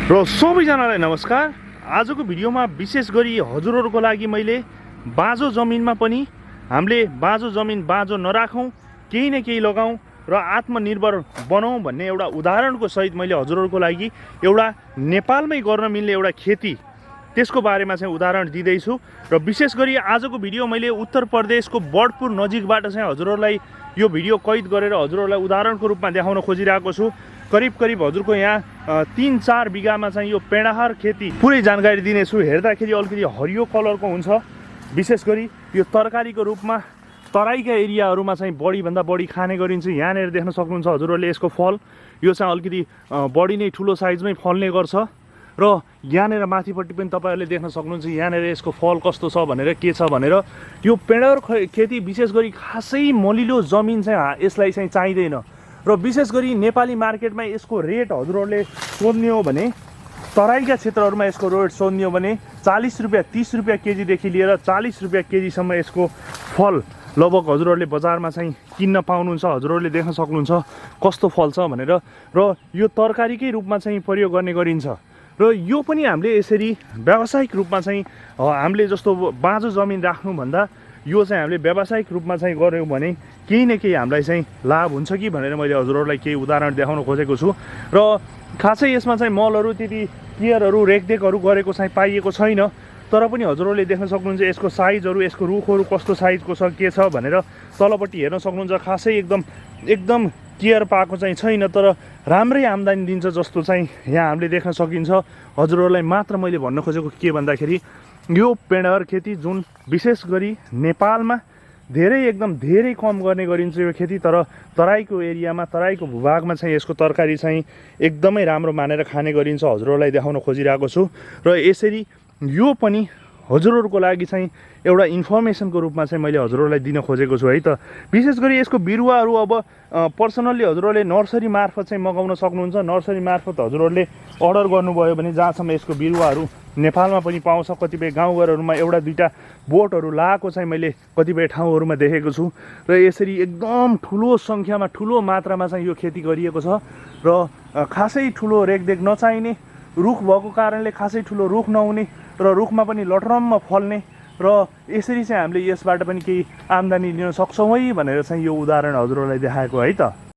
र सबैजनालाई नमस्कार। आजको भिडियोमा विशेष गरी हजुरहरूको लागि मैले बाँझो जमिनमा पनि हामीले बाँझो जमिन बाँझो नराखौँ, केही न केही लगाऊँ र आत्मनिर्भर बनाऊँ भन्ने एउटा उदाहरणको सहित मैले हजुरहरूको लागि एउटा नेपालमै गर्न मिल्ने एउटा खेती त्यसको बारेमा चाहिँ उदाहरण दिँदैछु। र विशेष गरी आजको भिडियो मैले उत्तर प्रदेशको बर्डपुर नजिकबाट चाहिँ हजुरहरूलाई यो भिडियो कैद गरेर हजुरहरूलाई उदाहरणको रूपमा देखाउन खोजिरहेको छु। करिब हजुरको यहाँ 3-4 बिगामा चाहिँ यो पेडाहार खेती पुरै जानकारी दिनेछु। हेर्दाखेरि अलिकति हरियो कलरको हुन्छ। विशेष गरी यो तरकारीको रूपमा तराईका एरियाहरूमा चाहिँ बढीभन्दा बढी खाने गरिन्छ। यहाँनिर देख्न सक्नुहुन्छ हजुरहरूले यसको फल, यो चाहिँ अलिकति बढी नै ठुलो साइजमै फल्ने गर्छ। र यहाँनिर माथिपट्टि पनि तपाईँहरूले देख्न सक्नुहुन्छ यहाँनिर यसको फल कस्तो छ भनेर, के छ भनेर। यो पेडाहार खेती विशेष गरी खासै मलिलो जमिन चाहिँ यसलाई चाहिँ चाहिँदैन। र विशेष गरी नेपाली मार्केटमा यसको रेट हजुरहरूले सोध्ने हो भने तराईका क्षेत्रहरूमा यसको रेट सोध्ने हो भने 40 रुपियाँ 30 रुपियाँ केजीदेखि लिएर 40 रुपियाँ केजीसम्म यसको फल लगभग हजुरहरूले बजारमा चाहिँ किन्न पाउनुहुन्छ। हजुरहरूले देख्न सक्नुहुन्छ कस्तो फल छ भनेर। र यो तरकारीकै रूपमा चाहिँ प्रयोग गर्ने गरिन्छ। र यो पनि हामीले यसरी व्यावसायिक रूपमा चाहिँ हामीले जस्तो बाँझो जमिन राख्नुभन्दा यो चाहिँ हामीले व्यावसायिक रूपमा चाहिँ गऱ्यौँ भने केही न केही हामीलाई चाहिँ लाभ हुन्छ कि भनेर मैले हजुरहरूलाई केही उदाहरण देखाउन खोजेको छु। र खासै यसमा चाहिँ मलहरू त्यति केयरहरू रेखदेखहरू गरेको चाहिँ पाइएको छैन। तर पनि हजुरहरूले देख्न सक्नुहुन्छ यसको साइजहरू, यसको रुखहरू कस्तो साइजको छ के छ भनेर। तलपट्टि हेर्न सक्नुहुन्छ खासै एकदम केयर पाएको चाहिँ छैन, तर राम्रै आम्दानी दिन्छ जस्तो चाहिँ यहाँ हामीले देख्न सकिन्छ। हजुरहरूलाई मात्र मैले भन्न खोजेको के भन्दाखेरि यो पेडाहार खेती जुन विशेष गरी नेपालमा एकदम धेरै कम गर्ने गरिन्छ यो खेती, तर तराईको एरियामा तराईको भूभागमा चाहिँ यसको तरकारी चाहिँ एकदमै राम्रो मानेर खाने गरिन्छ। हजुरहरूलाई देखाउन खोजिरहेको छु। र यसरी यो पनि हजुरहरूको लागि चाहिँ एउटा इन्फर्मेसनको रूपमा चाहिँ मैले हजुरहरूलाई दिन खोजेको छु है त। विशेष गरी यसको बिरुवाहरू अब पर्सनल्ली हजुरहरूले नर्सरी मार्फत चाहिँ मगाउन सक्नुहुन्छ। नर्सरी मार्फत हजुरहरूले अर्डर गर्नुभयो भने जहाँसम्म यसको बिरुवाहरू नेपालमा पनि पाउँछ। कतिपय गाउँघरहरूमा एउटा दुईवटा बोटहरू लगाएको चाहिँ मैले कतिपय ठाउँहरूमा देखेको छु। र यसरी एकदम ठुलो सङ्ख्यामा ठुलो मात्रामा चाहिँ यो खेती गरिएको छ। र खासै ठुलो रेखदेख नचाहिने रुख भएको कारणले खासै ठुलो रुख नहुने र रुखमा पनि लटरम्म फल्ने, र यसरी चाहिँ हामीले यसबाट पनि केही आम्दानी लिन सक्छौँ है भनेर चाहिँ यो उदाहरण हजुरहरूलाई देखाएको है त।